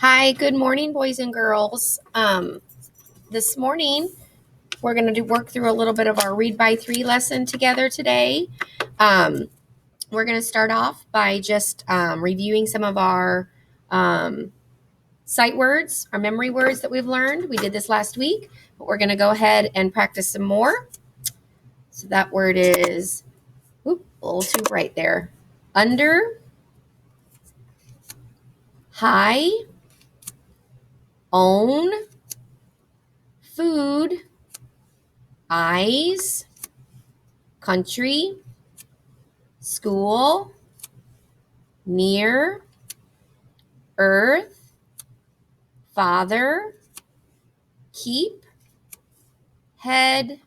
Hi, good morning, boys and girls. This morning, we're going to work through a little bit of our Read by 3 lesson together today. We're going to start off by just reviewing some of our sight words, our memory words that we've learned. We did this last week, but we're going to go ahead and practice some more. So that word is, a little too bright there. Under, high, own, food, eyes, country, school, near, earth, father, keep, head,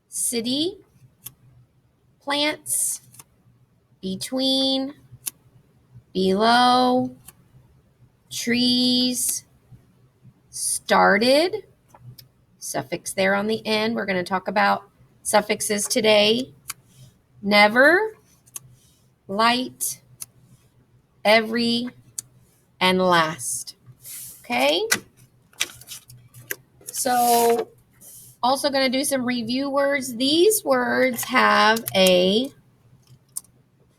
city, plants, between, below, trees, started, suffix there on the end. We're going to talk about suffixes today. Never, light, every, and last. Okay? So, also going to do some review words. These words have a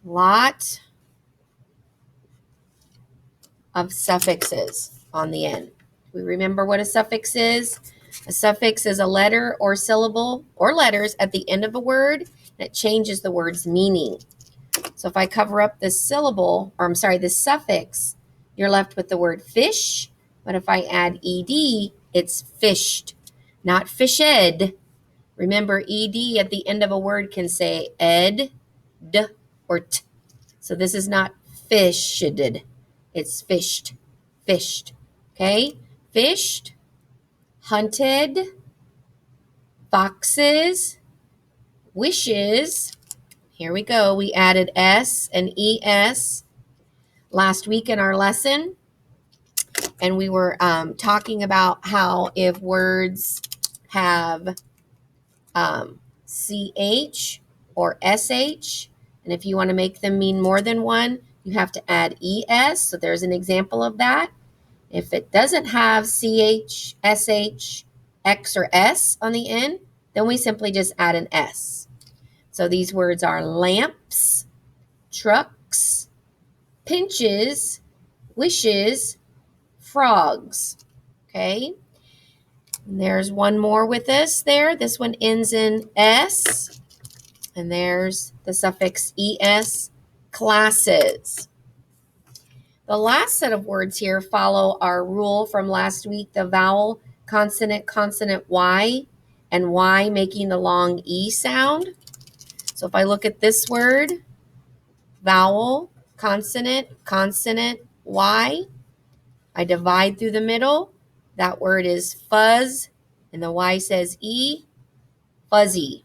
lot of suffixes on the end. We remember what a suffix is. A suffix is a letter or syllable or letters at the end of a word that changes the word's meaning. So if I cover up this this suffix, you're left with the word fish. But if I add ed, it's fished, not fished. Remember, ed at the end of a word can say ed, d, or t. So this is not fished. It's fished. Fished. Okay? Fished, hunted, foxes, wishes. Here we go. We added S and ES last week in our lesson. And we were talking about how if words have CH or SH, and if you want to make them mean more than one, you have to add ES. So there's an example of that. If it doesn't have CH, SH, X, or S on the end, then we simply just add an S. So these words are lamps, trucks, pinches, wishes, frogs. Okay. And there's one more with us there. This one ends in S. And there's the suffix ES, classes. The last set of words here follow our rule from last week, the vowel, consonant, consonant, Y, and Y making the long E sound. So if I look at this word, vowel, consonant, consonant, Y, I divide through the middle. That word is fuzz, and the Y says E, fuzzy,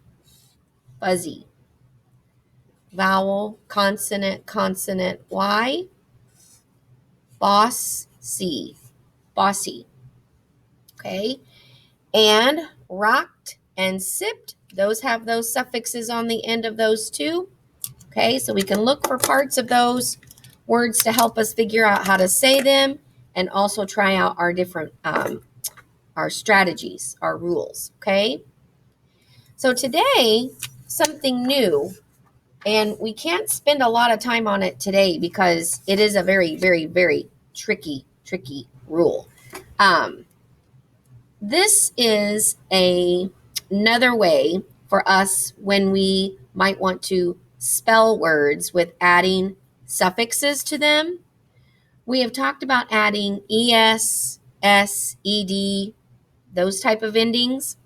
fuzzy. Vowel, consonant, consonant, Y, boss, C, bossy. Okay, and rocked and sipped, those have those suffixes on the end of those too. Okay, so we can look for parts of those words to help us figure out how to say them and also try out our different, our strategies, our rules. Okay, so today, something new, and we can't spend a lot of time on it today because it is a very, very, very tricky rule. This is another way for us when we might want to spell words with adding suffixes to them. We have talked about adding es, s, ed, those type of endings.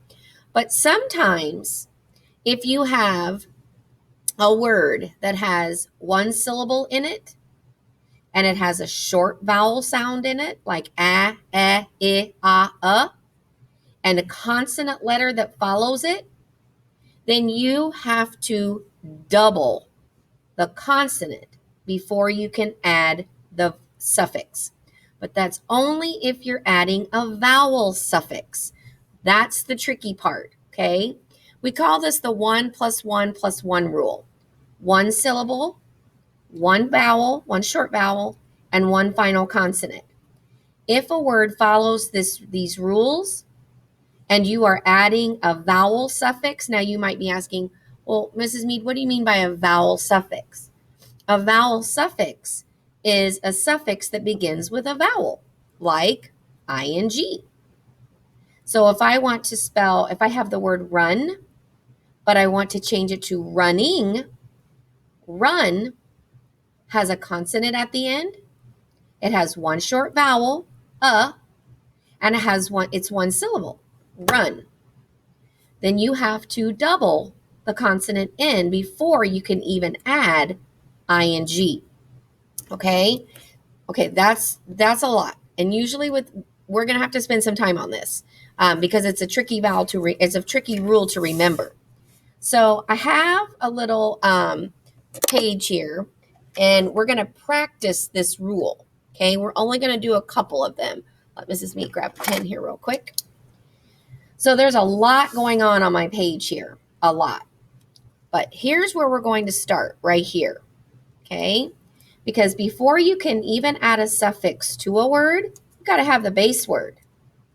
But sometimes if you have a word that has one syllable in it and it has a short vowel sound in it, like a, I, and a consonant letter that follows it, then you have to double the consonant before you can add the suffix. But that's only if you're adding a vowel suffix. That's the tricky part, okay? We call this the 1 + 1 + 1 rule. One syllable, one vowel, one short vowel, and one final consonant. If a word follows these rules and you are adding a vowel suffix, now you might be asking, well, Mrs. Mead, what do you mean by a vowel suffix? A vowel suffix is a suffix that begins with a vowel, like ing. So if I have the word run, but I want to change it to running, run has a consonant at the end. It has one short vowel, and it's one syllable, run. Then you have to double the consonant N before you can even add ing. Okay? Okay, that's a lot. And usually we're going to have to spend some time on this because it's a tricky it's a tricky rule to remember. So I have a little page here, and we're going to practice this rule. Okay, we're only going to do a couple of them. Let Mrs. Meat grab a pen here real quick. So there's a lot going on my page here, a lot. But here's where we're going to start, right here. Okay, because before you can even add a suffix to a word, you've got to have the base word.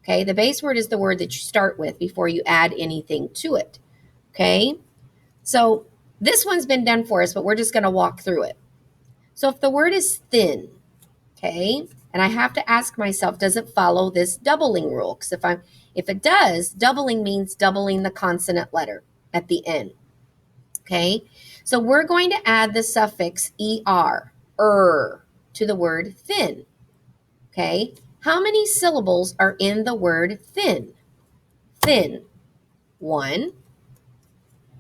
Okay, the base word is the word that you start with before you add anything to it. Okay, so this one's been done for us, but we're just going to walk through it. So if the word is thin, okay, and I have to ask myself, does it follow this doubling rule? Because if it does, doubling means doubling the consonant letter at the end. Okay, so we're going to add the suffix er, to the word thin. Okay, how many syllables are in the word thin? Thin, 1.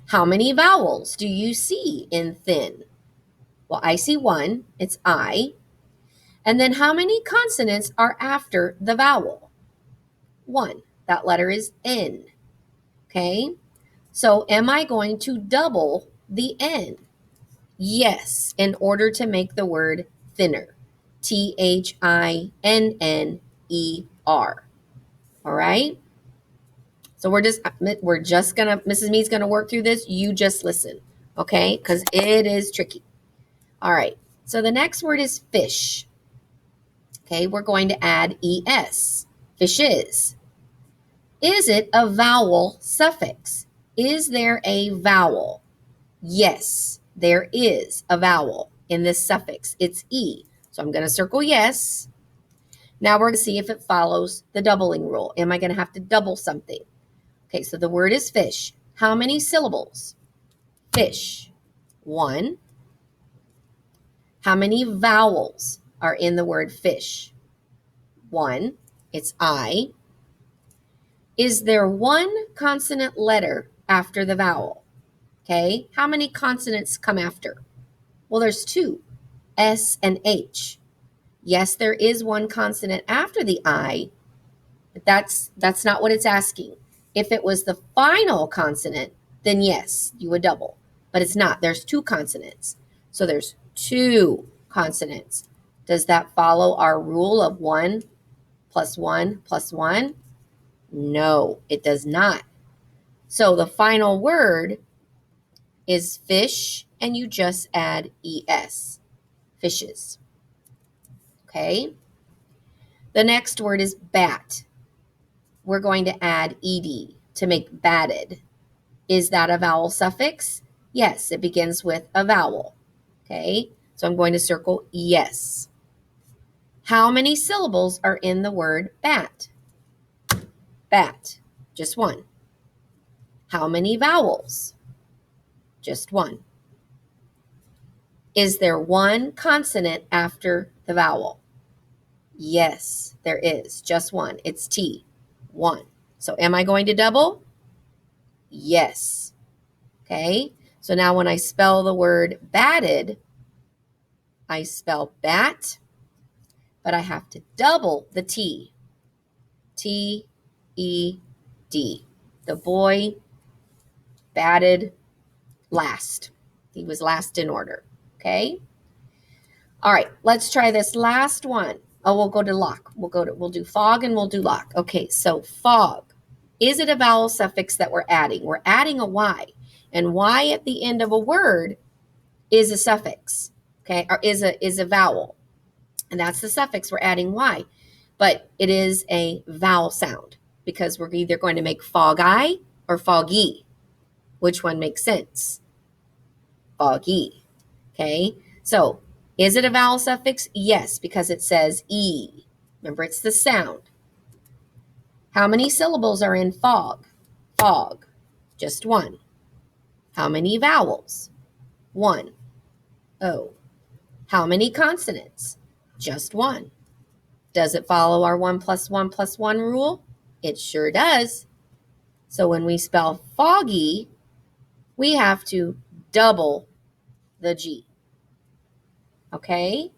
How many vowels do you see in thin? Well, I see 1, it's I. And then how many consonants are after the vowel? 1, that letter is N. Okay, so am I going to double the N? Yes, in order to make the word thinner. THINNER. All right? So we're just gonna, Mrs. Mead's gonna work through this. You just listen, okay? Because it is tricky. All right, so the next word is fish. Okay, we're going to add ES, fishes. Is it a vowel suffix? Is there a vowel? Yes, there is a vowel in this suffix. It's E. So I'm going to circle yes. Now we're going to see if it follows the doubling rule. Am I going to have to double something? Okay, so the word is fish. How many syllables? Fish. 1. How many vowels are in the word fish? 1. It's I. Is there one consonant letter after the vowel? Okay, how many consonants come after? Well, there's 2, S and H. Yes, there is one consonant after the I, but that's not what it's asking. If it was the final consonant, then yes, you would double. But it's not. There's 2 consonants. So there's 2 consonants. Does that follow our rule of 1 plus 1 plus 1? No, it does not. So the final word is fish, and you just add ES, fishes. Okay? The next word is bat. We're going to add ED to make batted. Is that a vowel suffix? Yes, it begins with a vowel. Okay? So I'm going to circle yes. How many syllables are in the word bat? Bat, just 1. How many vowels? Just 1. Is there one consonant after the vowel? Yes, there is. Just 1. It's T. 1. So am I going to double? Yes. Okay. So now when I spell the word batted, I spell bat, but I have to double the T. T-E-D. The boy batted last. He was last in order. Okay. All right. Let's try this last one. Oh, we'll go to lock. We'll do fog and we'll do lock. Okay. So fog. Is it a vowel suffix that we're adding? We're adding a Y. And Y at the end of a word is a suffix. Okay. Or is a vowel. And that's the suffix. We're adding Y. but it is a vowel sound because we're either going to make foggy or foggy. Which one makes sense? Foggy. Okay, so is it a vowel suffix? Yes, because it says E. Remember, it's the sound. How many syllables are in fog? Fog. Just one. How many vowels? One. O. How many consonants? Just one. Does it follow our 1 + 1 + 1 rule? It sure does. So when we spell foggy, we have to double the G. Okay?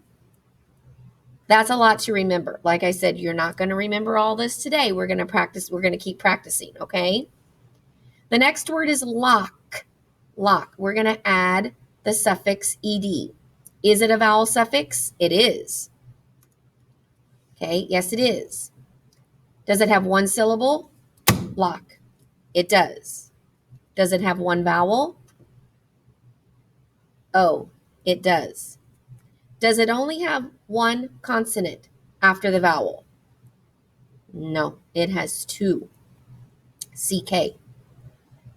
That's a lot to remember. Like I said, you're not going to remember all this today. We're going to practice. We're going to keep practicing, okay? The next word is lock. Lock. We're going to add the suffix ed. Is it a vowel suffix? It is. Okay, yes it is. Does it have one syllable? Lock. It does. Does it have one vowel? Oh, it does. Does it only have one consonant after the vowel? No, it has two. CK.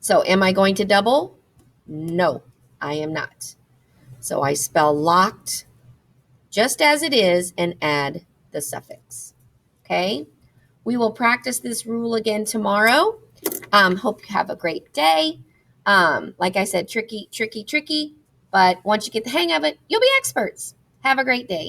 So am I going to double? No, I am not. So I spell locked just as it is and add the suffix. Okay? We will practice this rule again tomorrow. Hope you have a great day. Like I said, tricky, tricky, tricky. But once you get the hang of it, you'll be experts. Have a great day.